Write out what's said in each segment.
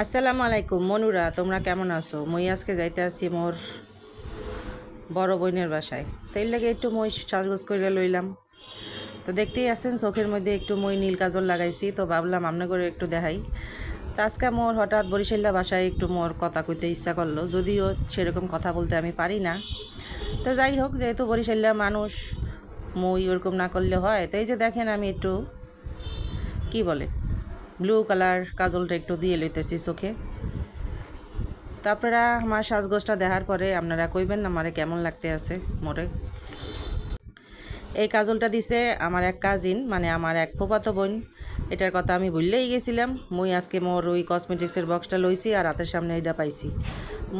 আসসালামু আলাইকুম মনুরা, তোমরা কেমন আছো? মই আজকে যাইতে আসছি মোর বড় বোনের বাসায়। তাই লাগে একটু মই সাজগোজ করে লইলাম। তো দেখতেই আছেন চোখের মধ্যে একটু মই নীল কাজল লাগাইছি, তো ভাবলাম আমনে করে একটু দেখাই। তো আজকে মোর হঠাৎ বরিশাল্লা বাসায় একটু মোর কথা কইতে ইচ্ছা করলো, যদিও সেরকম কথা বলতে আমি পারি না। তো যাই হোক, যেহেতু বরিশাল্লা মানুষ, মই ওরকম না করলে হয়। তো এই যে দেখেন, আমি একটু কি বলে ব্লু কালার কাজলটা একটু দিয়ে লইতেছি চোখে। তো আপনারা আমার সাজগোজটা দেখার পরে আপনারা কইবেন না আমারে কেমন লাগতে আছে মোরে। এই কাজলটা দিছে আমার এক কাজিন, মানে আমার এক ফুফাতো বোন। এটার কথা আমি ভুললেই গেছিলাম। মুই আজকে মোর ওই কসমেটিক্সের বক্সটা লইছি আর হাতের সামনে এটা পাইছি।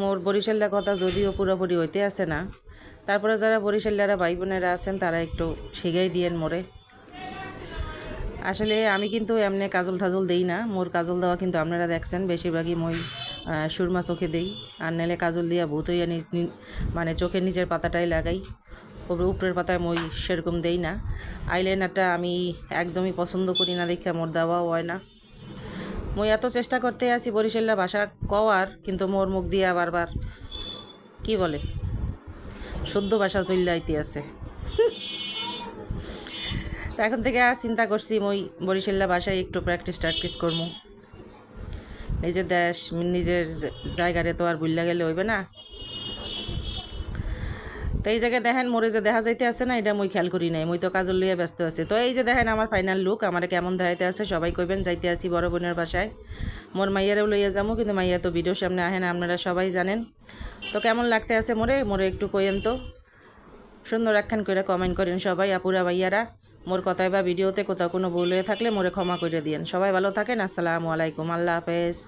মোর বরিশালের কথা যদিও পুরোপুরি হইতে আছে না, তারপরে যারা বরিশালেরা ভাই বোনেরা আছেন তারা একটু শিখাই দিয়েন মোরে। আসলে আমি কিন্তু এমনি কাজল টাজল দেই না। মোর কাজল দেওয়া কিন্তু আপনারা দেখছেন বেশিরভাগই মই সুরমা চোখে দেই, আর নেলে কাজল দিয়া ভূত হইয়া মানে চোখের নিচের পাতাটাই লাগাই। উপরের পাতায় মই সেরকম দেই না। আইলাইনারটা আমি একদমই পছন্দ করি না, দেখে মোর দেওয়াও হয় না। মই এত চেষ্টা করতে আছি বরিশাল্লা ভাষা কওয়ার, কিন্তু মোর মুখ দিয়া বারবার কি বলে শুদ্ধ ভাষা চলে আইতে আছে। তো এখন থেকে চিন্তা করছি মই বরিশাল্লা ভাষায় একটু প্র্যাকটিস করবো। নিজের দেশ নিজের জায়গারে তো আর ভুললা গেলে হইবে না। তো এই জায়গায় দেখেন মোরে যে দেখা যাইতে আছে না, এটা মই খেয়াল করি নাই, মই তো কাজল লইয়া ব্যস্ত আছি। তো এই যে দেখেন আমার ফাইনাল লুক, আমার কেমন দেখাইতে আছে সবাই কইবেন। যাইতে আসি বড় বোনের বাসায়, মোর মাইয়ারেও লইয়া যাবো, কিন্তু মাইয়া তো ভিডিওর সামনে আহে না, আপনারা সবাই জানেন। তো কেমন লাগতে আছে মোরে একটু কইেন তো, সুন্দর একখান করে কমেন্ট করেন সবাই আপুরা ভাইয়ারা। মোর কথায় বা ভিডিওতে কোথাও কোনো ভুল হয়ে থাকলে মোরে ক্ষমা করে দিয়েন। সবাই ভালো থাকেন। আসসালামু আলাইকুম, আল্লাহ হাফেজ।